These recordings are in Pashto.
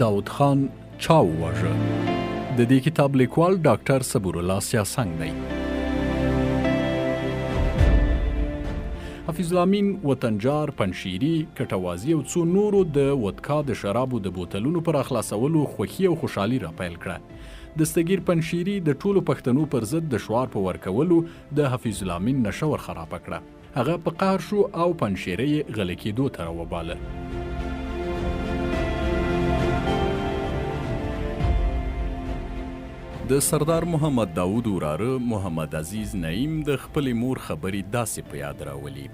داوود خان چا وواژه؟ د دې کتاب ليکوال ډاکټر صبورالله سیاه دی. حفیظ الامین، وطنجار، پنشیری، کټوازی او څو نورو د ودکا د شرابو د بوتلونو پر اخلاصولو خوښي او خوشحالي را پیل کړه. دستګیر پنشیری د ټولو پښتنو پر ضد د شعار په ورکولو د حفیظ الامین نشه ور خرابه کړه. هغه په قهر شو او پنشیری غلی کېدو ته راوباله. د سردار محمد داوود وراره محمد عزیز نعیم د خپلې مور خبرې داسې په یاد راولي.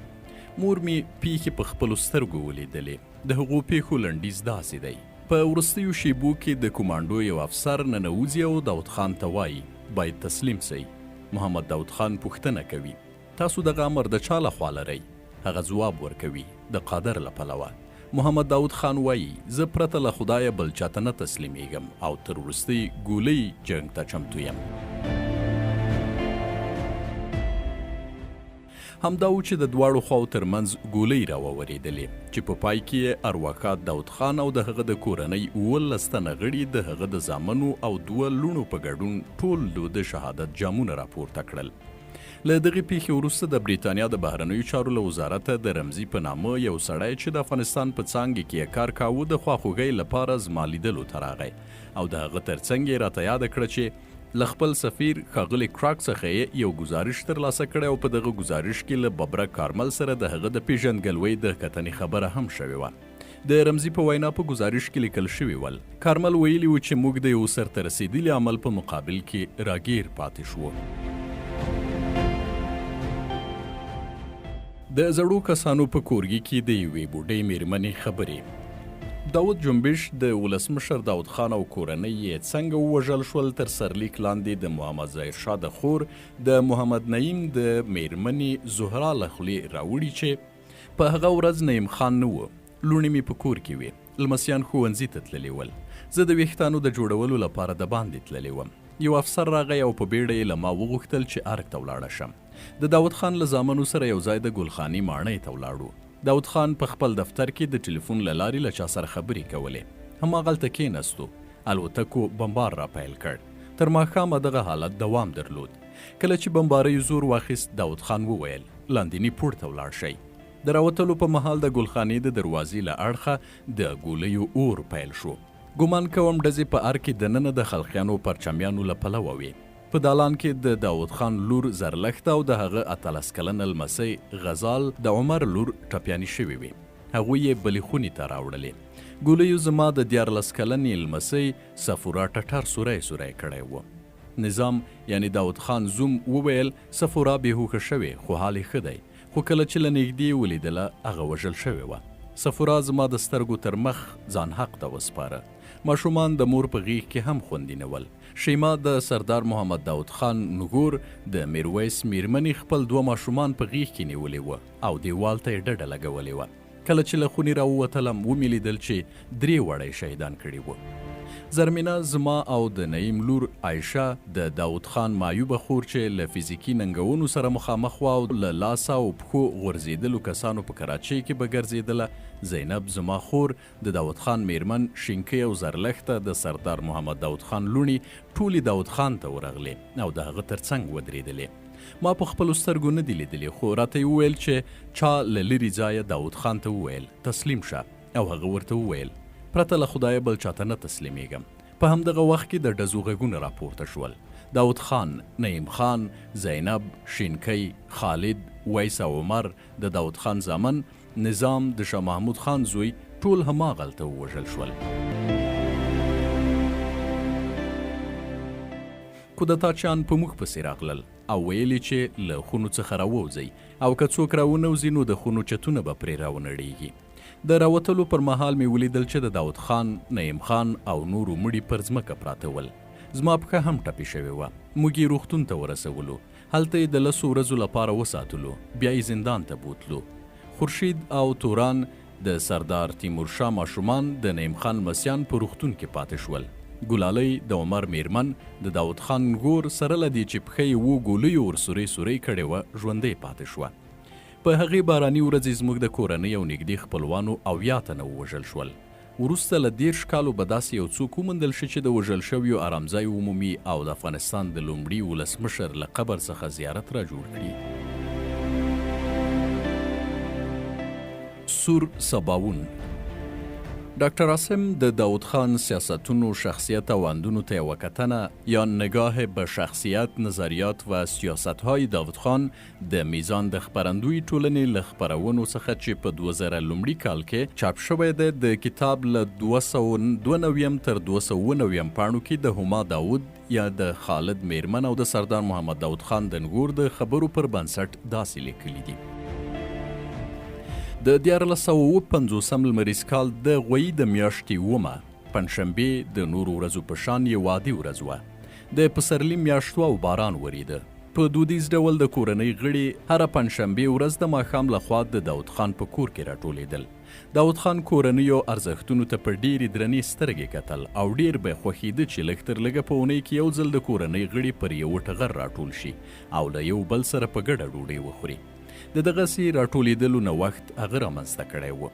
مور می پیښې په خپلو سترګو ولیدلې. د هغو پیښو لنډیز داسې دی. په وروستیو شیبو کې د کومانډو یو افسر ننوځي او داود خان ته وایي باید تسلیم سئ. محمد داود خان پوښتنه کوي تاسو دغه امر د چا لخوا لرئ؟ هغه ځواب ورکوي د قادر له پلوه. محمد داود خان وایي زه پرته له خدایه بل چاته نه تسلیمیږم او تر وروستۍ ګولۍ جنګ ته چمتو یم. همدا و چې د دواړو خواو ترمنځ ګولۍ راوورېدلې چې په پای کې یې ارواښاد داود خان او د هغه د کورنۍ 19 تنه غړي د هغه د زامنو او 2 لوڼو په ګډون ټول د شهادت جامونه راپورته کړل. له دغې پیښې وروسته د بریتانیا د بهرنیو چارو له وزارته د رمزي په نامه یو سړی چې د افغانستان په څانګې کې کار کاوه د خواخوږۍ لپاره زما لیدلو ته راغی او د هغه ترڅنګ یې راته یاده کړه چې له خپل سفیر ښاغلي کراک څخه یې یو ګزارش ترلاسه کړی او په دغه ګزارش کې له ببرک کارمل سره د هغه د پیژندګلوۍ د کتنې خبره هم شوې وه. د رمزي په وینا په ګزارش کې لیکل شوي ول کارمل ویلي و چې موږ د یو سرته رسېدلي عمل په مقابل کې راګیر پاتې شو. د زړو کسانو په کورګي کې د یوې بوډۍ میرمنې خبرې. داود جنبش د ولسمشر داود خان او کورنۍ یې څنګه ووژل شول تر سرلیک لاندې د محمد ظاهر شاه د خور د محمد نعیم د میرمنې زهرا له خولې راوړي چې په هغه ورځ نعیم خان نه و. لوڼې مې په کور کې وې. لمسیان ښوونځي ته تللي ول. زه د ویښتانو د جوړولو لپاره د باندې تللی وم. یو افسر راغی او په بیړه یې له ما وغوښتل چې ارګ ته ولاړه شم. د داود خان له زامنو سره یو ځای د ګلخاني ماڼۍ ته ولاړو. داود خان په خپل دفتر کې د ټلیفون له لارې له چا سره خبرې کولې. هماغلته کېناستو. الوتکو بمبار را پیل کړ. تر ماښامه دغه حالت دوام درلود. کله چې بمبارۍ زور واخیست داود خان وویل لاندیني پوړ ته ولاړ شئ. د راوتلو په مهال د ګلخانې د دروازې له اړخه د ګولیو اور پیل شو. ګمان کوم ډزې په ار کې دننه د خلقیانو پرچمیانو له پلوه وې. په دالان کې د داود خان لور زرلښته او د هغه 18 کلنه لمسی غزال د عمر لور ټپیانې شوې وې. هغوی یې بلې خونې ته راوړلې. ګولیو زما د 14 کلنې لمسی صفورا ټټر سوری کړی و. نظام یعنی داود خان زوم وویل صفورا بېهوښه شوې خو حال یې ښه دی، خو کله چې له نږدې ولیدله هغه وژل شوې وه. صفورا زما د سترګو تر مخ ځان حق ته وسپاره. ماشومان د مور په غیږ کې هم خوندي نه ول. شیما د سردار محمد داود خان نګور د میرویس میرمنې خپل 2 ماشومان په غیږ کې نیولي وه او دیوال ته یې ډډه لګولې وه. کله چې له خونې راووتلم ومې لیدل چې 3 وړی شهیدان کړي وه. زرمینه زما او د نعیم لور عایشه د داود خان معیوبه خور چې له فزیکي ننګونو سره مخامخ وه او له لاسه او پښو غورځېدلو کسانو په کراچۍ کې به ګرځېدله. زینب زما خور د داود خان میرمن شینکۍ او زرلښته د سردار محمد داود خان لوڼې ټولې داود خان ته ورغلې او د هغه ترڅنګ ودرېدلې. ما په خپلو سترګو نه دي لیدلې خو راته یې وویل چې چا له لرې ځایه داود خان ته وویل تسلیم شه او هغه ورته وویل پرته له خدایه بل چاته نه تسلیمیږم. په همدغه وخت کې د ډزو غږونه راپورته شول. داود خان، نعیم خان، زینب، شینکۍ، خالد، ویس او عمر د داود خان زامن، نظام د شاه محمود خان زوی ټول هماغلته ووژل شول. کودتاچیان په موږ پسې راغلل او ویلي چې له خونو څخه راووځئ او که څوک راونوځي نو د خونو چتونه به پرې راونړېږي. د راوتلو پر مهال مې ولیدل چې د داود خان، نعیم خان او نورو مړي پر ځمکه پراته ول. زما پښه هم ټپي شوې وه. موږ یې روغتون ته ورسولو. هلته یې د 10 ورځو لپاره وساتلو. بیا یې زندان ته بوتلو. خورشید او توران د سردار تیمورشاه ماشومان د نعیم خان لمسیان په روغتون کې پاتې شول. ګلالۍ د عمر میرمن د داود خان ګور سره له دې چې پښه یې 2 ګولیو ورسورۍ کړې وه ژوندۍ پاتې شوه. په هغې باراني ورځې زموږ د کورنۍ او نږدې خپلوانو 80 تنه ووژل شول. وروسته له 10 کالو به داسې یو څوک وموندل شي چې د وژل شویو آرامځای ومومي او د افغانستان د لومړي ولسمشر له قبر څخه زیارت را جوړ کړي. سور سباون ډاکټر عاصم د داود خان سیاستونو، شخصیت او اندونو ته یوه کتنه یا نگاه به شخصیت، نظریات و سیاستهای داود خان د میزان د خپرندوی ټولنې له خپرونو څخه چې په 2000 لومړي کال کې چاپ شوی دی د کتاب له 292 تر 290 پاڼو کې د هما داوود یا د خالد میرمن او د سردار محمد داود خان د نګور د خبرو پر بنسټ داسې لیکلي دي. د 1950 لمریز کال د غویي د میاشتې 9 پنجشنبې د نورو ورځو په شان یو عادي ورځ وه. د پسرلي میاشتو او باران وریده. په دودیز ډول د کورنۍ غړي هره پنجشنبې ورځ د ماښام لخوا د داود خان په کور کې راټولېدل. داود خان کورنیو ارزښتونو ته په ډېرې درنې سترګې کتل او ډېر به خوښېده چې لږ تر لږه په اونۍ کې یو ځل د کورنۍ غړي پر یوه ټغر راټول شي او له یو بل سره په ګډه ډوډۍ وخوري. د دغسې راټولېدلو نه وخت هغه رامنځته کړی و.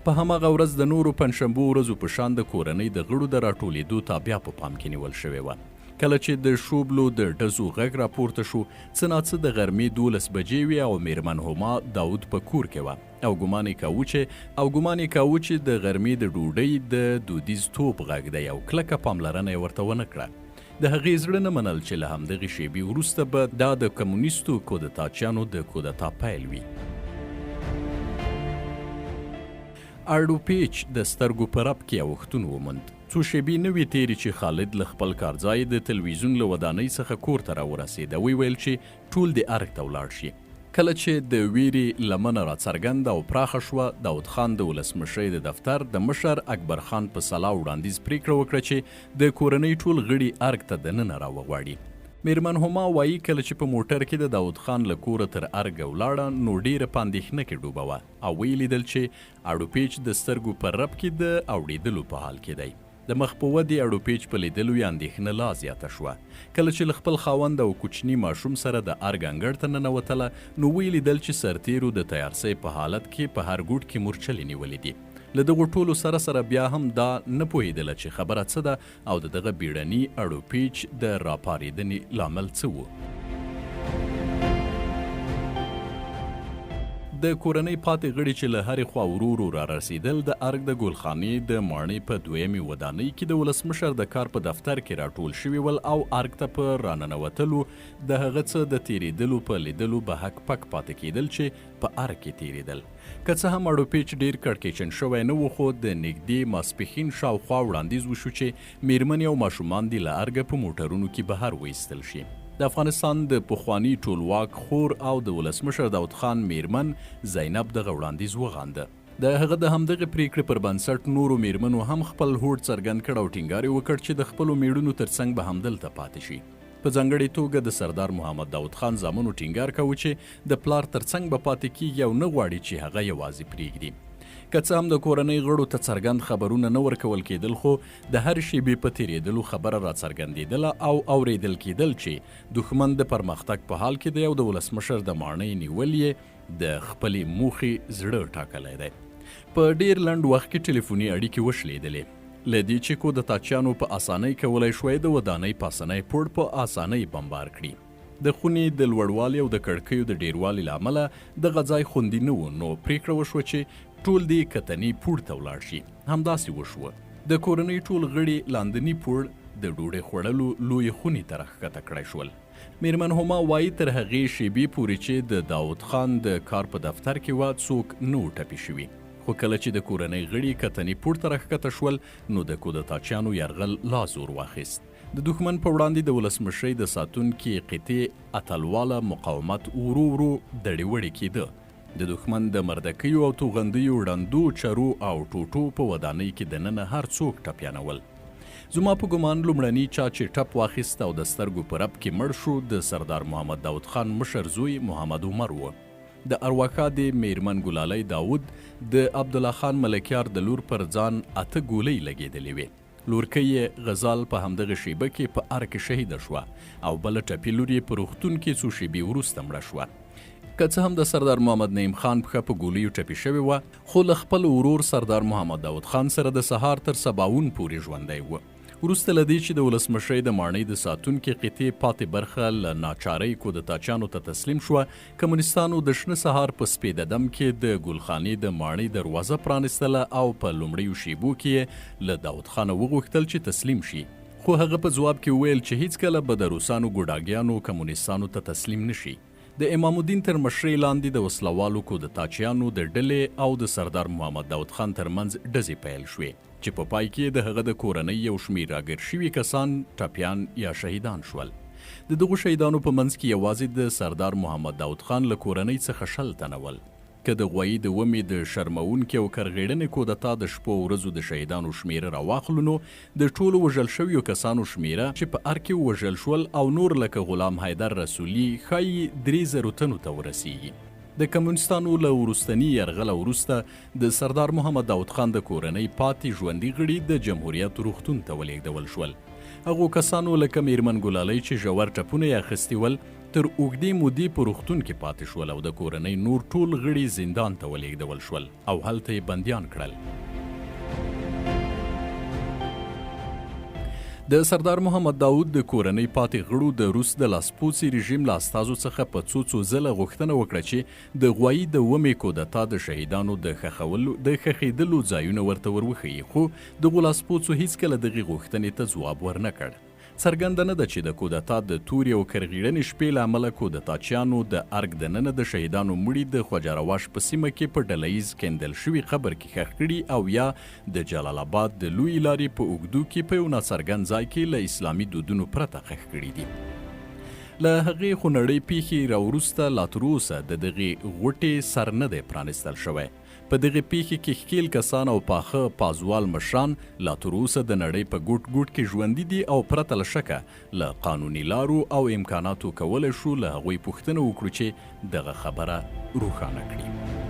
په هماغه ورځ د نورو پنجشنبو ورځو په شان د کورنۍ د غړو د راټولېدو تابیا په پام کې نیول شوې وه. کله چې د شوبلو د ډزو غږ راپورته شو، څه ناڅه د غرمې 12 بجې وې او میرمن هما داود په کور کې وه او ګمان یې کاوه چې د غرمې د ډوډۍ د دودیز توپ غږ دی او کلکه پاملرنه یې ورته ونه کړه. د هغې زړه نه منل چې له همدغې شیبې وروسته به دا د کمونیستو کودتاچیانو د کودتا پیل وي. اړوپیچ د سترګو په رپ کې اوښتون وموند. څو شیبې نه وې تېرې چې خالد له خپل کارځای د تلویزیون له ودانۍ څخه کور ته راورسېد او ویل چې ټول د ارګ ته ولاړ شي. کله چې د ویرې لمنه راڅرګنده او پراخه شوه، داود خان د ولسمشرۍ د دفتر د مشر اکبر خان په سلا وړاندیز پریکړه وکړه چې د کورنۍ ټول غړي ارګ ته دننه راوغواړي. میرمن هما وایي کله چې په موټر کې د داود خان له کوره تر ارګه ولاړه نو ډېره په اندېښنه کې ډوبه وه او ویې لیدل چې اړوپیچ د سترګو په رپ کې د اوړېدلو په حال کې دی. د مخ په ودې اړوپیچ په لیدلو یې اندېښنه لا زیاته شوه. کله چې له خپل خاوند او کوچني ماشوم سره د ارګ انګړ ته ننوتله نو ویې لیدل چې سرتیرو د تیارسۍ په حالت کې په هر ګوټ کې مورچلې نیولې دي. له دغو ټولو سره بیا هم دا نه پوهېدله چې خبره څه ده او د دغه بیړني اړوپیچ د راپارېدنې لامل څه و. د کورنۍ پاتې غړي چې له هرې خوا ورو را رسېدل د ارګ د ګلخانې د ماڼۍ په دویمې ودانۍ کې د ولسمشر د کار په دفتر کې راټول شوي ول او ارګ ته په راننوتلو د هغه څه د تېرېدلو په لیدلو به هک پک پاتې کېدل چې په ارګ کې تېرېدل. که څه هم اړوپیچ ډېر کړکېچن شوی نه و، خو د نږدې ماسپښین شاوخوا وړاندیز وشو چې میرمنې او ماشومان دې له ارګه په موټرونو کې بهر وایستل شي. د افغانستان د پخواني ټولواک خور او د ولسمشر داود خان میرمن زینب دغه وړاندیز وغانده. د هغه د همدغه پریکړې پر بنسټ نورو میرمنو هم خپل هوډ څرګند کړ او ټینګار یې وکړ چې د خپلو میړونو ترڅنګ به همدلته پاتې شي. په ځانګړې توګه د سردار محمد داود خان زامنو ټینګار کوي چې د پلار ترڅنګ به پاتې کیږي او نه غواړي چې هغه یوازې پرېږدي. که څه هم د کورنۍ غړو ته څرګند خبرونه نه ورکول کېدل، خو د هر شیبې په تېرېدلو خبره راڅرګندېدله او اورېدل کېدل چې دښمن د پرمختګ په حال کې دی او د ولسمشر د ماڼۍ نیول یې د خپلې موخې زړه ټاکلی دی. په ډېر لنډ وخت کې ټلیفوني اړیکې وشلېدلې. له دې چې کودتاچیانو په اسانۍ کولی شوی د ودانۍ پاسنی پوړ په اسانۍ بمبار کړي. د خونې د لوړوالي او د کړکیو د ډیروالي له امله دغه ځای خوندي نه و، نو پریکړه وشوه چې ټول دې کتني پوړ ته ولاړ شي. همداسې وشوه. د کورنۍ ټول غړي لاندني پوړ د ډوډۍ خوړلو لویې خونې ته راښکته کړی شول. میرمن هما وایي تر هغې شیبې پورې چې د داود خان د کار په دفتر کې وه څوک نه و ټپي شوي، خو کله چې د کورنۍ غړي کتني پوړ ته راښکته شول نو د کودتاچیانو یرغل لا زور واخیست. د دښمن په وړاندې د ولسمشرۍ د ساتونکي قطعې اتلواله مقاومت ورو ورو دړې وړې کېده. د دښمن د مردکیو او توغندیو ړندو چرو او ټوټو په ودانۍ کې دننه هر څوک ټپیانول. زما په ګمان لومړني چا چې ټپ واخیست او د سترګو په رپ کې مړ شو د سردار محمد داود خان مشر زوی محمد عمر و. د ارواښاد میرمن ګلالۍ داوود د عبدالله خان ملکیار د لور پر ځان 8 ګولۍ لګېدلې وې. لورکۍ یې غزال په همدغه شیبه کې په ار کې شهیده شوه او بله ټپي لور یې په روغتون کې څو شیبې وروسته مړه شوه. که څه هم د سردار محمد نعیم خان پښه په ګولیو ټپي شوې وه، خو له خپل ورور سردار محمد داود خان سره د سهار تر سباوون پورې ژوندی و. وروسته له دې چې د ولسمشرۍ د ماڼۍ د ساتونکي قطعې پاتې برخه له ناچارۍ کودتاچیانو ته تسلیم شوه، کمونیستانو د شنه سهار په سپېده دم کې د ګلخانې د ماڼۍ دروازه پرانستله او په لومړیو شیبو کې یې له داود خانه وغوښتل چې تسلیم شي، خو هغه په ځواب کې وویل چې هیڅکله به د روسانو ګوډاګیانو کمونیستانو ته تسلیم نشي. د امام الدین تر مشرۍ لاندې د وسلوالو کودتاچیانو د ډلې او د سردار محمد داود خان ترمنځ ډزې پیل شوې چې په پای کې د هغه د کورنۍ یو شمېر راګیر شوي کسان ټپیان یا شهیدان شول. د دغو شهیدانو په منځ کې یوازې د سردار محمد داود خان له کورنۍ څخه شل تنه ول. که د غوایي د ومې د شرمونکې او کرغېړنې کودتا د شپو ورځو د شهیدانو شمېره راواخلو، نو د ټولو وژل شویو کسانو شمېره چې په ار کې وژل شول او نور لکه غلام حیدر رسولي ښایي 3,000 تنو ته ورسیږي. د کمونیستانو له وروستني یرغله وروسته د سردار محمد داود خان د کورنۍ پاتې ژوندي غړي د جمهوریت روغتون ته ولېږدول شول. هغو کسانو لکه میرمن ګلالۍ چې ژور ټپونه یې اخیستي ول تر اوږدې مودې په روغتون کې پاتې شول او د کورنۍ نور ټول غړي زندان ته ولېږدول شول او هلته یې بندیان کړل. د سردار محمد داود د کورنۍ پاتې غړو د روس د لاسپوڅي رژیم له استازو څخه په څو ځله غوښتنه وکړه چې د غوایي د ومې کودتا د شهیدانو د ښخېدلو ځایونه ورته وروښیي، خو دغو لاسپوڅو هیڅکله دغې غوښتنې ته ځواب ورنه کړ. څرګنده نه ده چې د کودتا د تورې او کرغېړنې شپې له امله کودتاچیانو د ارګ دننه د شهیدانو مړي د خواجه رواش په سیمه کې په ډله ییز کیندل شوي قبر کې ښخ کړي او یا د جلال آباد د لویې لارې په اوږدو کې په یو ناڅرګند ځای کې له اسلامي دودونو پرته ښخ کړي دي. له هغې خونړۍ پیښې راوروسته لا تراوسه د دغې غوټې سر نه دی پرانستل شوی. په دغه پیښې کې ښکېل کسان او پاخه پازوال مشران لا تراوسه د نړۍ په ګوټ ګوټ کې ژوندي دي او پرته له شکه له قانوني لارو او امکاناتو کولی شو له هغوی پوښتنه وکړو چې دغه خبره روښانه کړي.